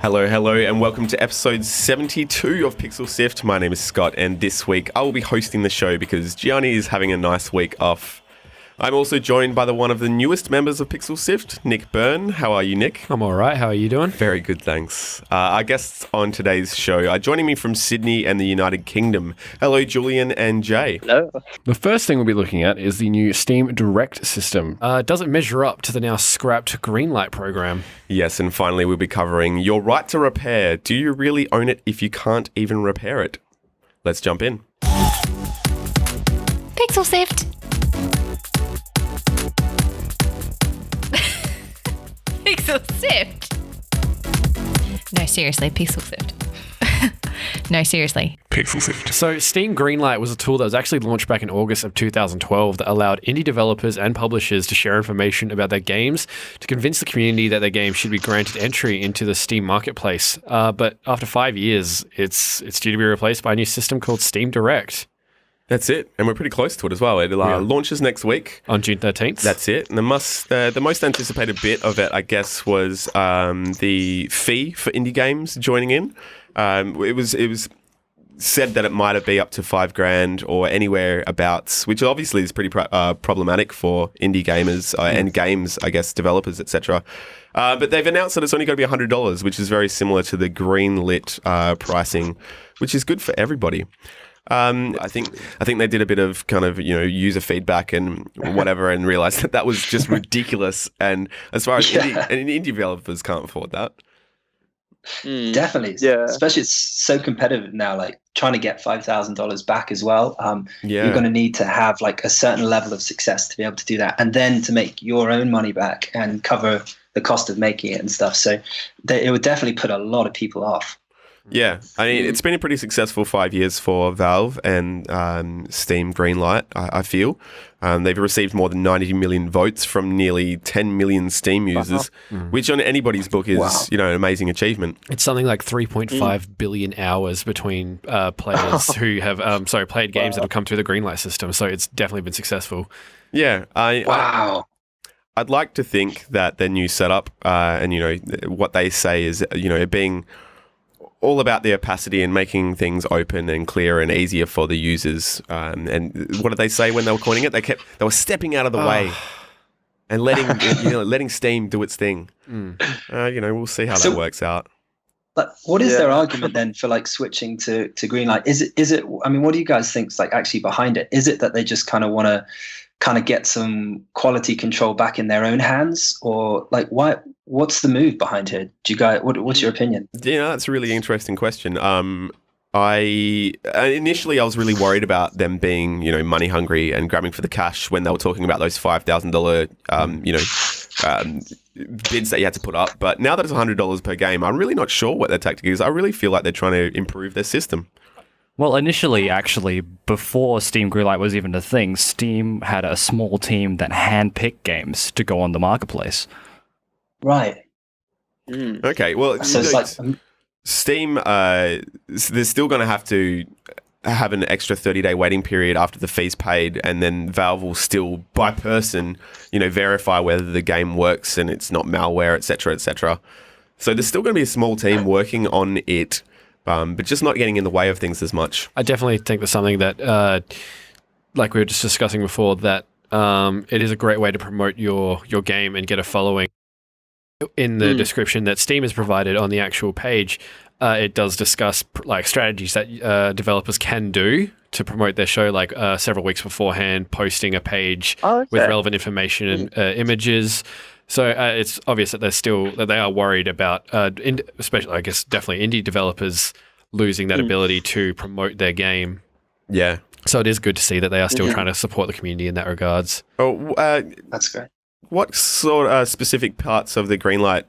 Hello, and welcome to episode 72 of Pixel Sift. My name is Scott, and this week I will be hosting the show because Gianni is having a nice week off. I'm also joined by one of the newest members of Pixel Sift, Nick Byrne. How are you, Nick? I'm all right. How are you doing? Very good, thanks. Our guests on today's show are joining me from Sydney and the United Kingdom. Hello, Julian and Jay. Hello. The first thing we'll be looking at is the new Steam Direct system. Does it measure up to the now scrapped Greenlight program? Yes, and finally we'll be covering your right to repair. Do you really own it if you can't even repair it? Let's jump in. Pixel Sift. Pixel Sift. No, seriously, Pixel Sift. No, seriously. Pixel Sift. So Steam Greenlight was a tool that was actually launched back in August of 2012 that allowed indie developers and publishers to share information about their games to convince the community that their game should be granted entry into the Steam marketplace. But after 5 years, it's due to be replaced by a new system called Steam Direct. That's it, and we're pretty close to it as well. It launches next week. On June 13th. That's it. And the most anticipated bit of it, I guess, was the fee for indie games joining in. It was said that it might be up to $5,000 or anywhere abouts, which obviously is pretty problematic for indie gamers and games, I guess, developers, etc. But they've announced that it's only going to be $100, which is very similar to the Greenlit pricing, which is good for everybody. I think they did a bit of kind of, user feedback and whatever and realized that was just ridiculous. And as far as indie developers can't afford that. Definitely. Yeah. Especially it's so competitive now, like trying to get $5,000 back as well. You're going to need to have like a certain level of success to be able to do that. And then to make your own money back and cover the cost of making it and stuff. So it would definitely put a lot of people off. Yeah, I mean, it's been a pretty successful 5 years for Valve and Steam Greenlight, I feel. They've received more than 90 million votes from nearly 10 million Steam users, which on anybody's book is, an amazing achievement. It's something like 3.5 billion hours between players who have played games that have come through the Greenlight system. So it's definitely been successful. Yeah. I'd like to think that their new setup and, what they say is, being all about the opacity and making things open and clear and easier for the users. And what did they say when they were coining it? They were stepping out of the way and letting Steam do its thing. We'll see how that works out. But what is their argument then for like switching to Greenlight? Is it? I mean, what do you guys think is like actually behind it? Is it that they just kind of want to kind of get some quality control back in their own hands, or like why? What's the move behind here? Do you guys? What's your opinion? That's a really interesting question. Initially I was really worried about them being, money hungry and grabbing for the cash when they were talking about those $5,000, bids that you had to put up. But now that it's $100 per game, I'm really not sure what their tactic is. I really feel like they're trying to improve their system. Well, initially, actually, before Steam Greenlight was even a thing, Steam had a small team that handpicked games to go on the marketplace. Right. Okay, well, so it's like Steam, they're still going to have an extra 30-day waiting period after the fee's paid, and then Valve will still, by person, verify whether the game works and it's not malware, etc., etc. So there's still going to be a small team working on it, but just not getting in the way of things as much. I definitely think there's something that, like we were just discussing before, that it is a great way to promote your game and get a following. In the description that Steam has provided on the actual page, it does discuss like strategies that developers can do to promote their show, like several weeks beforehand, posting a page with relevant information and images. So it's obvious that they are worried about, especially I guess definitely indie developers losing that ability to promote their game. Yeah. So it is good to see that they are still trying to support the community in that regards. Oh, that's great. What sort of specific parts of the Greenlight,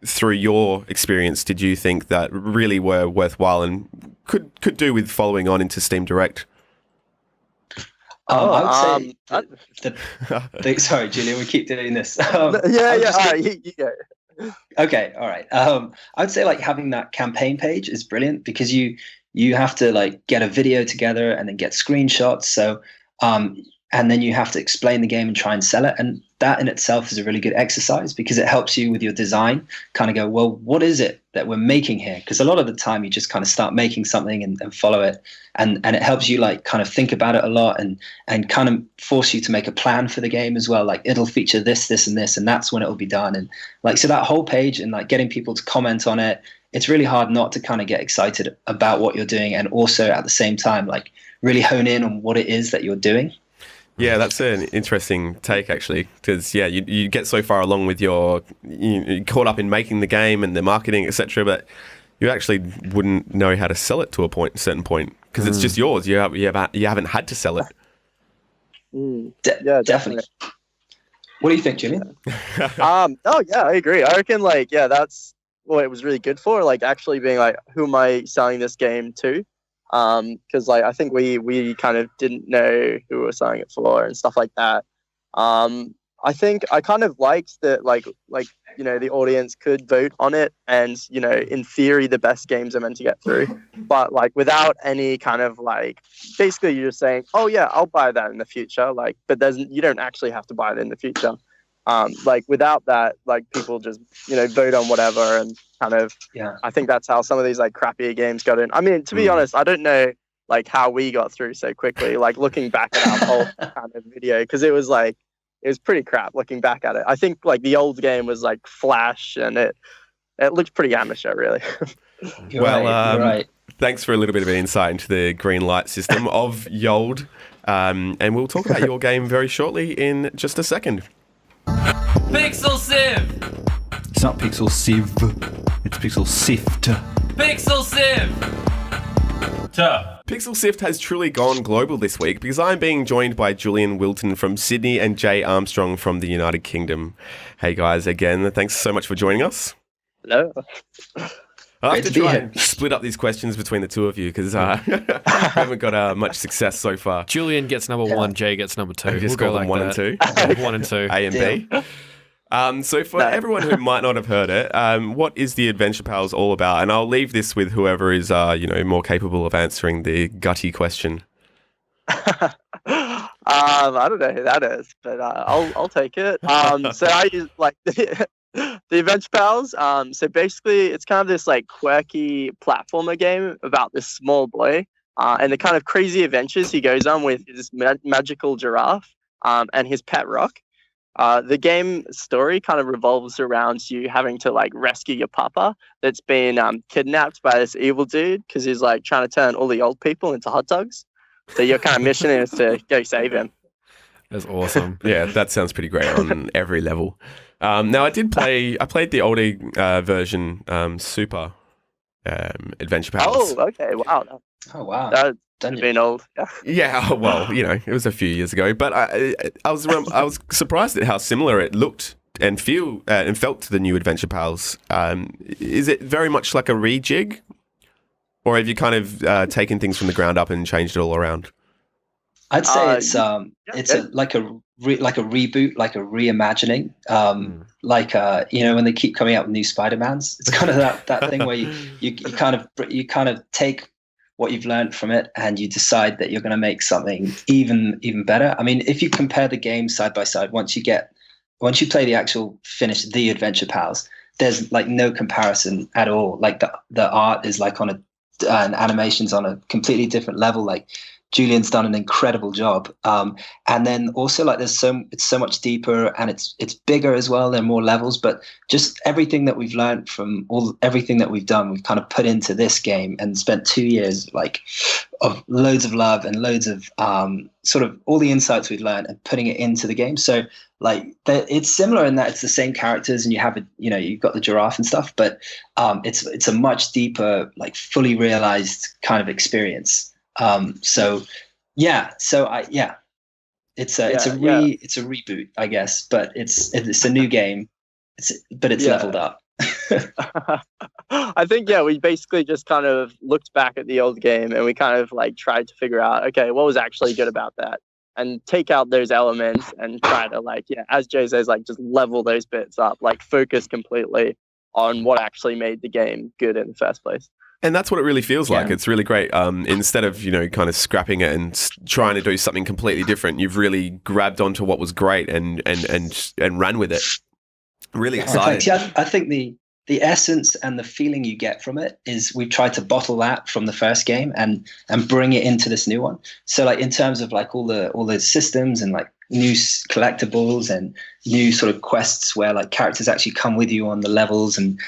through your experience, did you think that really were worthwhile and could do with following on into Steam Direct? I would say sorry, Julian, we keep doing this. All right, you go. Okay, all right. I would say like having that campaign page is brilliant because you have to like get a video together and then get screenshots. So and then you have to explain the game and try and sell it. And that in itself is a really good exercise because it helps you with your design, kind of go, well, what is it that we're making here? Because a lot of the time you just kind of start making something and follow it. And it helps you like kind of think about it a lot and kind of force you to make a plan for the game as well. Like it'll feature this, this, and this, and that's when it will be done. And like, so that whole page and like getting people to comment on it, it's really hard not to kind of get excited about what you're doing. And also at the same time, like really hone in on what it is that you're doing. Yeah, that's an interesting take, actually, because, yeah, you get so far along with you're caught up in making the game and the marketing, etc., but you actually wouldn't know how to sell it to a certain point, because it's just yours. You haven't had to sell it. Yeah, Definitely. What do you think, Julian? Oh, yeah, I agree. I reckon, like, yeah, that's what it was really good for, like, actually being like, who am I selling this game to? Because like I think we kind of didn't know who we were selling it for and stuff like that. I think I kind of liked that like you know the audience could vote on it, and you know in theory the best games are meant to get through, but like without any kind of like basically you're just saying, oh yeah, I'll buy that in the future, like but you don't actually have to buy it in the future. Like without that, like people just vote on whatever and kind of I think that's how some of these like crappier games got in. I mean, to be honest, I don't know like how we got through so quickly. Like looking back at our whole kind of video, because it was pretty crap looking back at it. I think like the old game was like Flash, and it looked pretty amateur, really. You're right. Thanks for a little bit of insight into the Greenlight system of Yold, and we'll talk about your game very shortly in just a second. Pixel Sieve! It's not Pixel Sieve, it's Pixel Sift. Pixel Sieve! Pixel Sift has truly gone global this week because I'm being joined by Julian Wilton from Sydney and Jay Armstrong from the United Kingdom. Hey guys, again, thanks so much for joining us. Hello. I'll have to try and split up these questions between the two of you because I haven't got much success so far. Julian gets number one, Jay gets number two. Just call them 1 and 2. 1 and 2. A and B. So for everyone who might not have heard it, what is the Adventure Pals all about? And I'll leave this with whoever is more capable of answering the gutty question. I don't know who that is, but I'll take it. So I use like the Adventure Pals. So basically, it's kind of this like quirky platformer game about this small boy and the kind of crazy adventures he goes on with his magical giraffe and his pet rock. The game story kind of revolves around you having to like rescue your papa that's been kidnapped by this evil dude because he's like trying to turn all the old people into hot dogs. So your kind of mission is to go save him. That's awesome. Yeah, that sounds pretty great on every level. Now I played the older version, Super Adventure Pals. Oh, okay, wow. Oh, wow. That's been old. Yeah, well, it was a few years ago, but I was surprised at how similar it looked and felt to the new Adventure Pals. Is it very much like a rejig, or have you kind of taken things from the ground up and changed it all around? I'd say it's like a reboot, like a reimagining, when they keep coming out with new Spider-Mans. It's kind of that thing where you kind of take what you've learned from it and you decide that you're going to make something even better. I mean, if you compare the games side by side, once you play the actual finished The Adventure Pals, there's like no comparison at all. Like the art is like and animations on a completely different level. Like Julian's done an incredible job. And then also like it's so much deeper and it's bigger as well. There are more levels, but just everything that we've learned from everything that we've done, we've kind of put into this game and spent 2 years like of loads of love and loads of sort of all the insights we've learned and putting it into the game. So like it's similar in that it's the same characters and you have you've got the giraffe and stuff, but it's a much deeper, like fully realized kind of experience. It's a reboot, I guess, but it's a new game. It's leveled up. I think we basically just kind of looked back at the old game and we kind of like tried to figure out, okay, what was actually good about that, and take out those elements and try to like as Jay says, like just level those bits up, like focus completely on what actually made the game good in the first place. And that's what it really feels like. Yeah. It's really great. Instead of, kind of scrapping it and trying to do something completely different, you've really grabbed onto what was great and ran with it. Really excited. In fact, I think the essence and the feeling you get from it is we've tried to bottle that from the first game and bring it into this new one. So like in terms of like all the systems and like new collectibles and new sort of quests where like characters actually come with you on the levels, and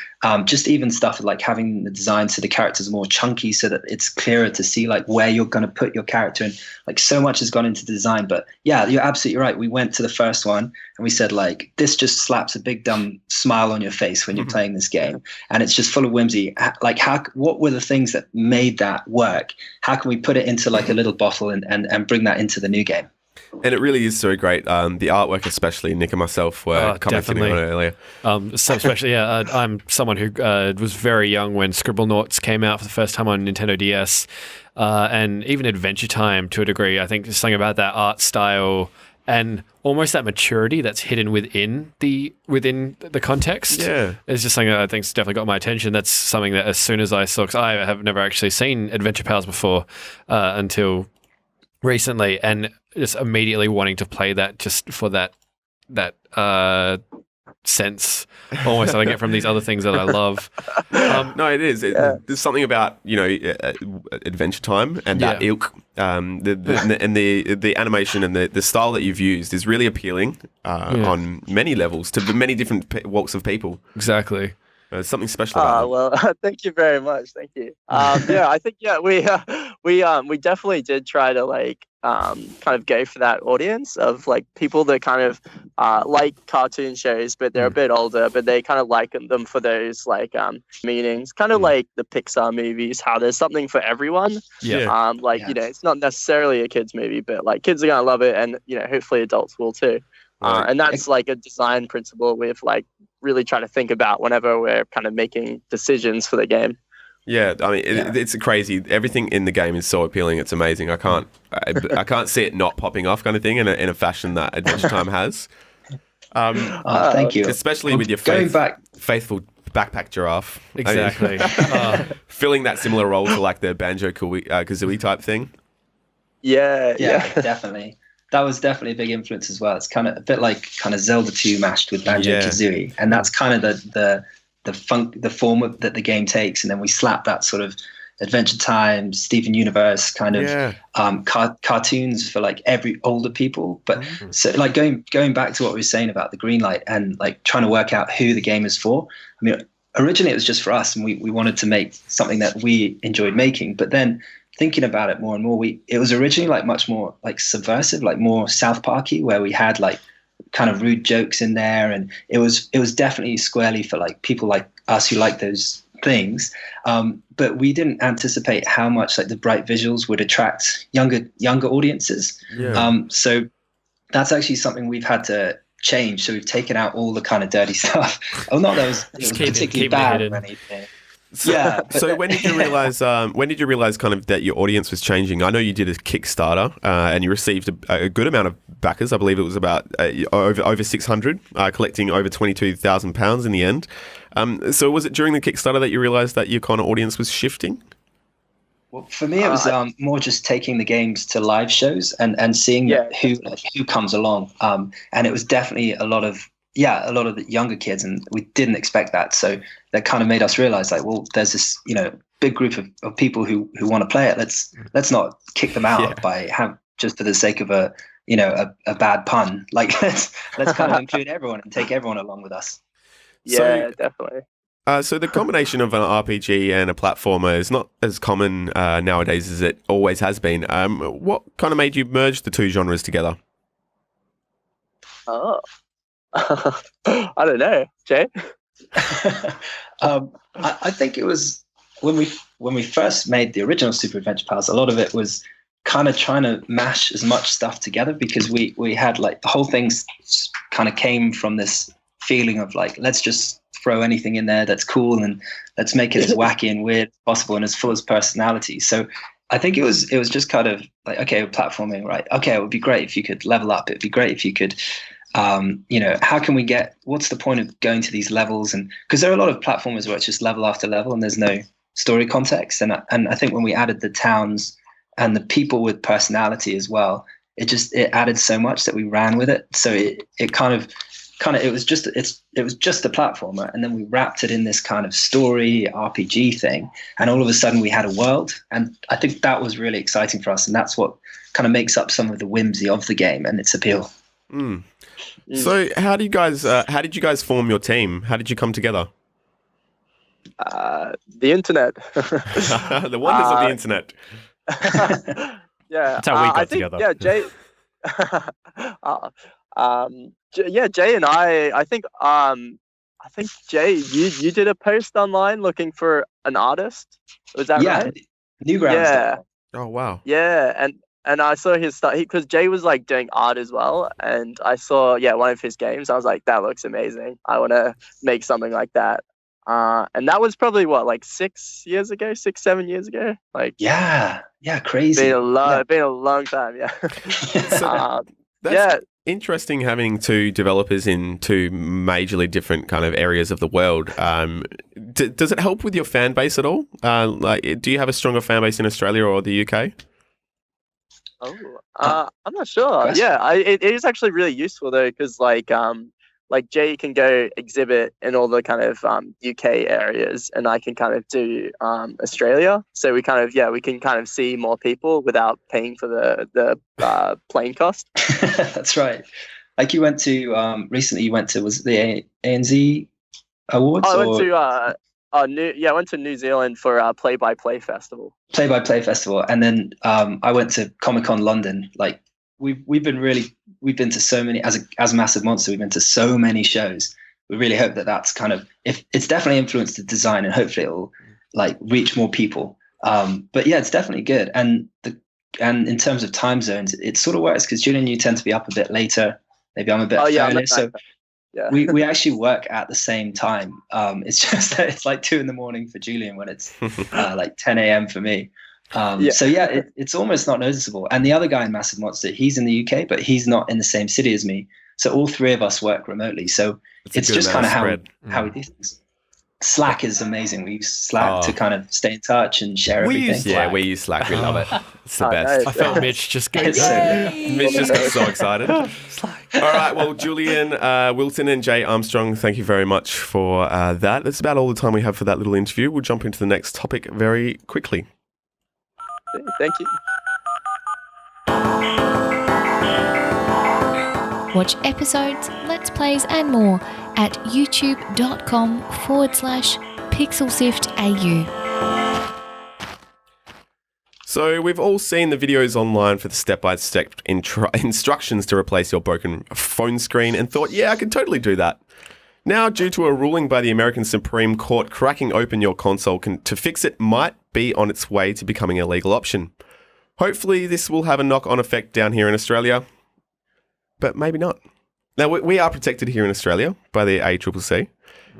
just even stuff like having the design so the characters are more chunky so that it's clearer to see like where you're going to put your character, and like so much has gone into design. But yeah, you're absolutely right. We went to the first one and we said like, this just slaps a big dumb smile on your face when you're playing this game, and it's just full of whimsy. Like what were the things that made that work? How can we put it into like a little bottle and bring that into the new game? And it really is so great. The artwork, especially, Nick and myself were commenting on it earlier. So especially, I'm someone who was very young when Scribblenauts came out for the first time on Nintendo DS, and even Adventure Time to a degree. I think there's something about that art style and almost that maturity that's hidden within the context. Yeah, it's just something that I think's definitely got my attention. That's something that as soon as I saw, because I have never actually seen Adventure Pals before until recently, and just immediately wanting to play that just for that sense almost that I get from these other things that I love. No, it is. There's something about Adventure Time and that ilk, the animation and the style that you've used is really appealing on many levels to many different walks of people. Exactly. There's something special about it. Well, thank you very much. Thank you. I think we definitely did try to like kind of go for that audience of like people that kind of like cartoon shows, but they're a bit older, but they kind of like them for those like meanings, kind of like the Pixar movies, how there's something for everyone. Yeah. It's not necessarily a kids movie, but like kids are gonna love it, and hopefully adults will too. And that's like a design principle we've like really trying to think about whenever we're kind of making decisions for the game. Yeah, I mean, it's crazy. Everything in the game is so appealing. It's amazing. I can't see it not popping off, kind of thing, in a fashion that Adventure Time has. Thank you. Especially with your faithful backpack giraffe. Exactly. Filling that similar role to like the Banjo-Kazooie type thing. Yeah, definitely. That was definitely a big influence as well. It's kind of a bit like kind of Zelda 2 mashed with Banjo-Kazooie, and that's kind of the form that the game takes, and then we slap that sort of Adventure Time, Steven Universe kind of cartoons for like every older people. But so like going back to what we were saying about the Greenlight and like trying to work out who the game is for. I mean, originally it was just for us, and we wanted to make something that we enjoyed making, but then thinking about it more and more, it was originally like much more like subversive, like more South Parky, where we had like kind of rude jokes in there, and it was definitely squarely for like people like us who like those things. But we didn't anticipate how much like the bright visuals would attract younger audiences. So that's actually something we've had to change. So we've taken out all the kind of dirty stuff. Oh, not that it was particularly bad or anything. So when did you realize? Kind of that your audience was changing? I know you did a Kickstarter and you received a good amount of backers. I believe it was about over 600, collecting over £22,000 in the end. So was it during the Kickstarter that you realized that your kind of audience was shifting? Well, for me, it was more just taking the games to live shows and seeing who comes along. And it was definitely a lot of the younger kids, and we didn't expect that. So that kind of made us realize, like, well, there's this, big group of people who want to play it. Let's not kick them out just for the sake of a bad pun. Like let's kind of include everyone and take everyone along with us. Yeah, definitely. So the combination of an RPG and a platformer is not as common nowadays as it always has been. What kind of made you merge the two genres together? Oh. I don't know, Jay. I think it was when we first made the original Super Adventure Pals. A lot of it was kind of trying to mash as much stuff together, because we had like the whole thing kind of came from this feeling of like, let's just throw anything in there that's cool and let's make it as wacky and weird as possible and as full as personality. So I think it was just kind of like, okay, we're platforming, right? Okay, it would be great if you could level up. It'd be great if you could how can we what's the point of going to these levels? And because there are a lot of platformers where it's just level after level and there's no story context. And I think when we added the towns and the people with personality as well, it added so much that we ran with it. So it was just a platformer, and then we wrapped it in this kind of story RPG thing, and all of a sudden we had a world. And I think that was really exciting for us, and that's what kind of makes up some of the whimsy of the game and its appeal. So how did you guys form your team? How did you come together? The internet. The wonders of the internet. Yeah, That's how we got I think, together. Yeah, Jay. Jay and I think Jay, you did a post online looking for an artist. Was that right? Newgrounds. Yeah. Oh wow. Yeah, and I saw his stuff because Jay was like doing art as well, and I saw one of his games. I was like, that looks amazing. I want to make something like that. And that was probably like 7 years ago. Like crazy. Been a long time. Yeah. That's interesting having two developers in two majorly different kind of areas of the world. Does it help with your fan base at all? Do you have a stronger fan base in Australia or the UK? I'm not sure. Yeah, it is actually really useful though, because like Jay can go exhibit in all the kind of UK areas, and I can kind of do Australia. So we can kind of see more people without paying for the plane cost. That's right. Like you went to recently. Was it the ANZ Awards? I went to New Zealand for Play by Play Festival. Play by Play Festival, and then I went to Comic-Con London. Like we've been to so many as Massive Monster. We've been to so many shows. We really hope that's kind of, if it's definitely influenced the design, and hopefully it'll like reach more people. But yeah, it's definitely good. And in terms of time zones, it sort of works because Julian, you tend to be up a bit later. Maybe I'm a bit earlier. So we actually work at the same time. It's just that it's like 2 a.m. for Julian when it's like 10 a.m. for me. So it's almost not noticeable. And the other guy in Massive Monster, he's in the UK, but he's not in the same city as me. So all three of us work remotely. So it's just kind of how we do things. Slack is amazing. We use Slack to kind of stay in touch and share everything. We use Slack. We love it. It's the best. I felt Mitch just go. Mitch just got so excited. All right. Well, Julian Wilton and Jay Armstrong, thank you very much for that. That's about all the time we have for that little interview. We'll jump into the next topic very quickly. Thank you. Watch episodes, Let's Plays and more at youtube.com/PixelSiftAU. So we've all seen the videos online for the step-by-step instructions to replace your broken phone screen and thought, I could totally do that. Now, due to a ruling by the American Supreme Court, cracking open your console to fix it might be on its way to becoming a legal option. Hopefully, this will have a knock-on effect down here in Australia, but maybe not. Now, we are protected here in Australia by the ACCC,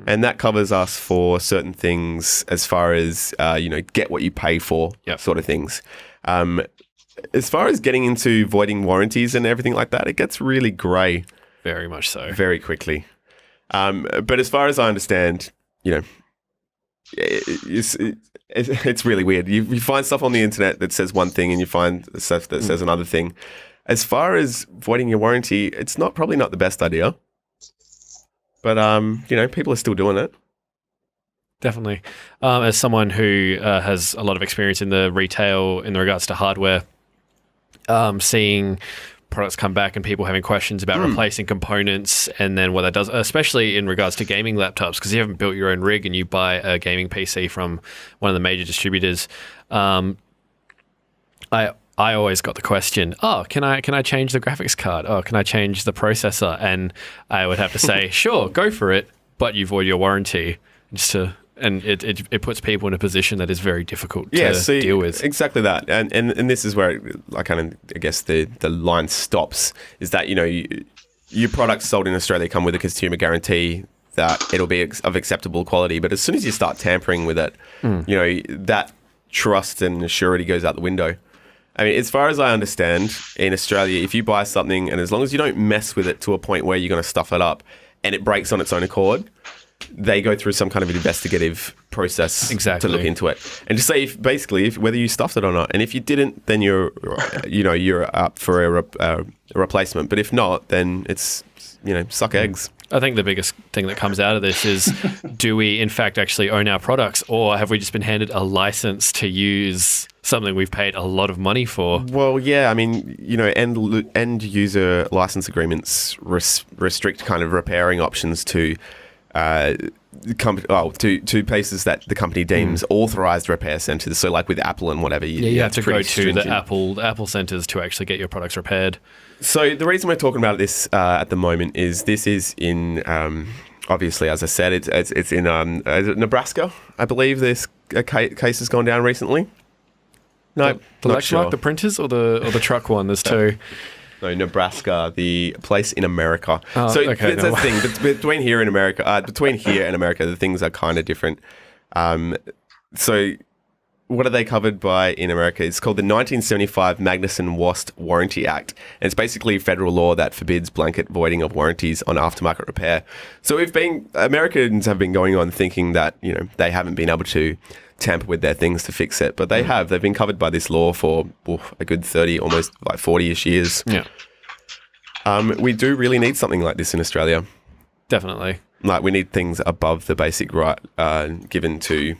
and that covers us for certain things as far as, get what you pay for sort of things. As far as getting into voiding warranties and everything like that, it gets really grey. Very much so. Very quickly. But as far as I understand, it's really weird. You find stuff on the internet that says one thing and you find stuff that says another thing. As far as voiding your warranty, it's probably not the best idea. But, people are still doing it. Definitely. As someone who has a lot of experience in the retail in regards to hardware, seeing products come back and people having questions about replacing components and then what that does, especially in regards to gaming laptops, because you haven't built your own rig and you buy a gaming PC from one of the major distributors. I always got the question, can I change the graphics card? Can I change the processor? And I would have to say, sure, go for it, but you void your warranty. And it puts people in a position that is very difficult to deal with. Exactly that. And this is where I guess the line stops, is that, your products sold in Australia come with a consumer guarantee that it'll be of acceptable quality. But as soon as you start tampering with it, that trust and surety goes out the window. I mean, as far as I understand, in Australia, if you buy something and as long as you don't mess with it to a point where you're going to stuff it up and it breaks on its own accord, they go through some kind of investigative process to look into it, and just say if whether you stuffed it or not. And if you didn't, then you're up for a replacement. But if not, then it's suck eggs. I think the biggest thing that comes out of this is, do we in fact actually own our products, or have we just been handed a license to use something we've paid a lot of money for? Well, yeah, I mean, end user license agreements restrict kind of repairing options to to places that the company deems authorized repair centers. So like with Apple and whatever, you have to go to the Apple centers to actually get your products repaired. So the reason we're talking about this at the moment is this is in obviously, as I said, it's in Nebraska. I believe this case has gone down recently. No, the Lexmark, the printers, or the truck one. There's two. No, Nebraska, the place in America. Oh, so okay, that's the thing. Between here and America, the things are kind of different. So what are they covered by in America? It's called the 1975 Magnuson-Wast Warranty Act. And it's basically federal law that forbids blanket voiding of warranties on aftermarket repair. So Americans have been going on thinking that, they haven't been able to tamper with their things to fix it, but they have. They've been covered by this law for a good 30, almost like 40-ish years. Yeah. We do really need something like this in Australia. Definitely. Like, we need things above the basic right given to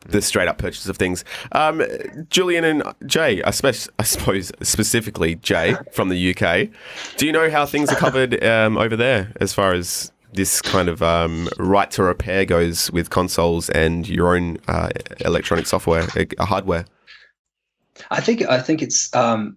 the straight-up purchase of things. Julian and Jay, I suppose specifically Jay from the UK, do you know how things are covered over there as far as this kind of right to repair goes with consoles and your own electronic software, hardware? I think it's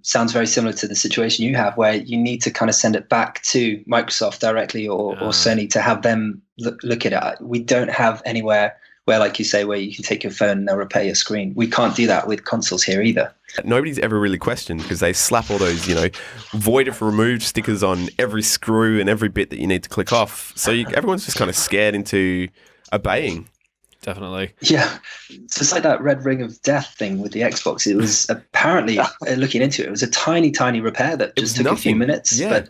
sounds very similar to the situation you have, where you need to kind of send it back to Microsoft directly or Sony to have them look at it. We don't have anywhere where, like you say, where you can take your phone and they'll repair your screen. We can't do that with consoles here either. Nobody's ever really questioned, because they slap all those, void if removed stickers on every screw and every bit that you need to click off. So everyone's just kind of scared into obeying. Definitely. Yeah. So it's like that red ring of death thing with the Xbox. It was apparently, looking into it, it was a tiny, tiny repair that just took a few minutes. Yeah.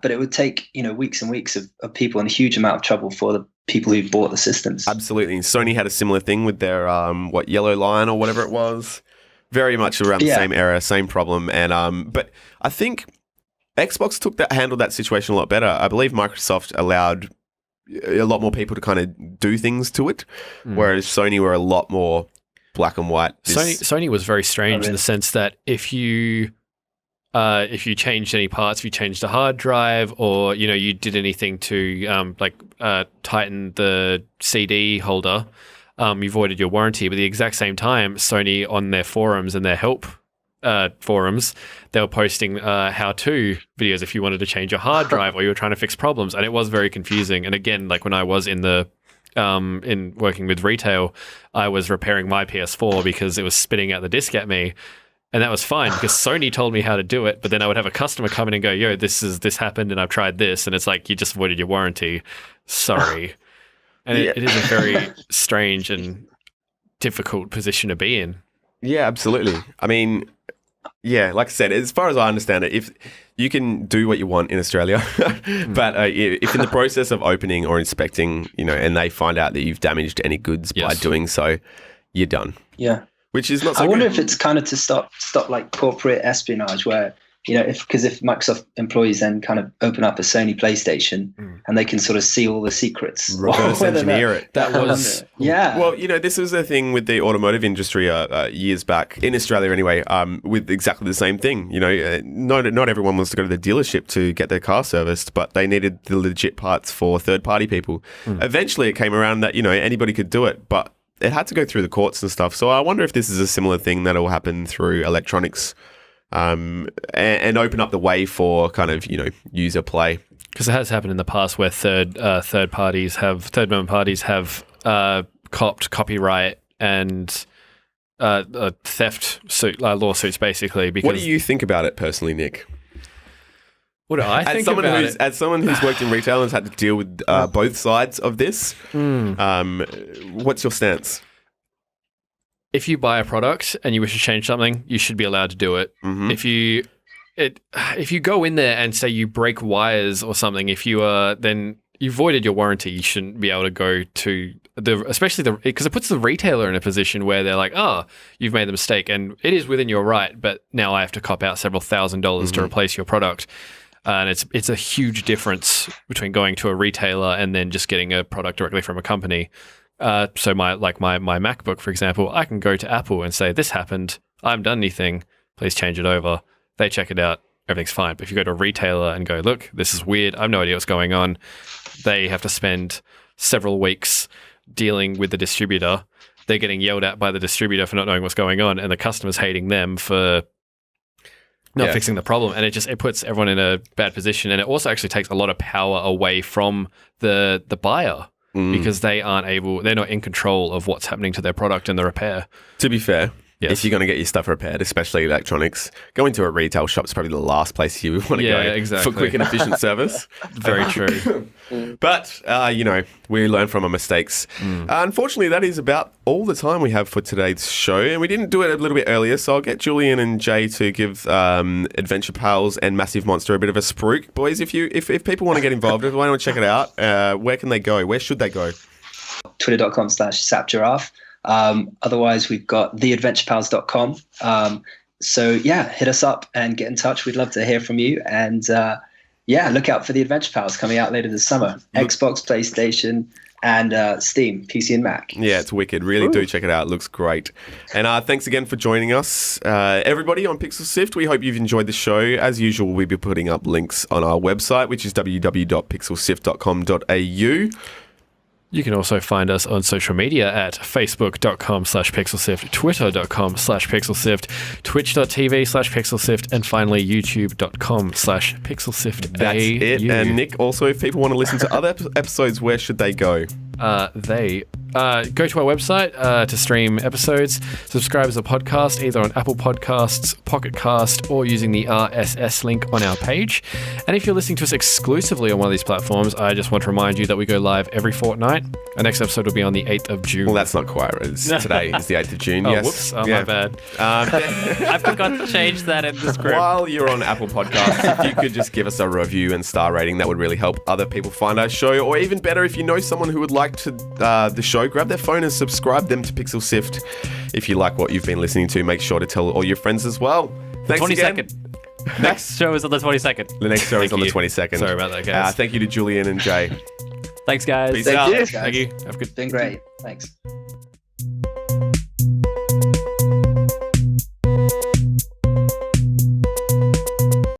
But it would take, weeks and weeks of people and a huge amount of trouble for the people who bought the systems. Absolutely. Sony had a similar thing with their, Yellow Lion or whatever it was. Very much around the same era, same problem. And but I think Xbox handled that situation a lot better. I believe Microsoft allowed a lot more people to kind of do things to it, whereas Sony were a lot more black and white. Sony was very strange in the sense that if you changed any parts, if you changed a hard drive, or you did anything to tighten the CD holder, you voided your warranty. But at the exact same time, Sony on their forums and their help forums, they were posting how-to videos if you wanted to change your hard drive or you were trying to fix problems, and it was very confusing. And again, like when I was in working with retail, I was repairing my PS4 because it was spitting out the disc at me, and that was fine because Sony told me how to do it. But then I would have a customer come in and go, "Yo, this happened, and I've tried this," and it's like, you just voided your warranty. Sorry. And it is a very strange and difficult position to be in. Yeah, absolutely. I mean, yeah, like I said, as far as I understand it, if you can do what you want in Australia, but if in the process of opening or inspecting, and they find out that you've damaged any goods by doing so, you're done. Yeah. Which is not so I wonder good. if it's kind of to stop like corporate espionage, where if Microsoft employees then kind of open up a Sony PlayStation and they can sort of see all the secrets, reverse engineer it. That was Well, this was a thing with the automotive industry years back in Australia, anyway. With exactly the same thing. Not everyone wants to go to the dealership to get their car serviced, but they needed the legit parts for third-party people. Eventually, it came around that anybody could do it, but it had to go through the courts and stuff. So I wonder if this is a similar thing that will happen through electronics. And open up the way for kind of user play, because it has happened in the past where third member parties have copped copyright and theft lawsuits, basically. Because what do you think about it personally, Nick? What do I think about it? As someone who's worked in retail and has had to deal with both sides of this, what's your stance? If you buy a product and you wish to change something, you should be allowed to do it. Mm-hmm. If you go in there and say you break wires or something, if you then you voided your warranty, you shouldn't be able to go to especially because it puts the retailer in a position where they're like, oh, you've made the mistake, and it is within your right, but now I have to cop out several $1,000s to replace your product. And it's a huge difference between going to a retailer and then just getting a product directly from a company. So my MacBook, for example, I can go to Apple and say, this happened, I haven't done anything, please change it over. They check it out, everything's fine. But if you go to a retailer and go, look, this is weird, I have no idea what's going on, they have to spend several weeks dealing with the distributor. They're getting yelled at by the distributor for not knowing what's going on, and the customer's hating them for not fixing the problem. And it puts everyone in a bad position. And it also actually takes a lot of power away from the buyer because they're not in control of what's happening to their product and the repair. To be fair, yes. If you're going to get your stuff repaired, especially electronics, going to a retail shop is probably the last place you want to go exactly. for quick and efficient service. Very true. But, we learn from our mistakes. Unfortunately, that is about all the time we have for today's show. And we didn't do it a little bit earlier, so I'll get Julian and Jay to give Adventure Pals and Massive Monster a bit of a spruik. Boys, if people want to get involved, if they want to check it out, where can they go? Where should they go? Twitter.com/sapgiraffe. Otherwise, we've got theadventurepals.com. So hit us up and get in touch. We'd love to hear from you. And look out for the Adventure Pals coming out later this summer. Xbox, PlayStation, and Steam, PC and Mac. Yeah, it's wicked. Really do check it out. It looks great. And thanks again for joining us, everybody on Pixel Sift. We hope you've enjoyed the show. As usual, we'll be putting up links on our website, which is www.pixelsift.com.au. You can also find us on social media at facebook.com/pixelsift, twitter.com/pixelsift, twitch.tv/pixelsift, and finally youtube.com/pixelsift. That's it. And Nick, also, if people want to listen to other episodes, where should they go? They go to our website to stream episodes, subscribe as a podcast, either on Apple Podcasts, Pocket Cast, or using the RSS link on our page. And if you're listening to us exclusively on one of these platforms, I just want to remind you that we go live every fortnight. Our next episode will be on the 8th of June. Well, that's not quite. Today is the 8th of June, yes. Whoops. My bad. I forgot to change that in the script. While you're on Apple Podcasts, if you could just give us a review and star rating, that would really help other people find our show. Or even better, if you know someone who would like to the show, grab their phone and subscribe them to Pixel Sift. If you like what you've been listening to, make sure to tell all your friends as well. Thanks 22nd. again. Next show is on the 22nd. The next show is on the 22nd. Sorry about that, guys. Thank you to Julian and Jay. Thanks, guys. Peace out. Thank you. Thank you. Have a good. Been great. Thanks.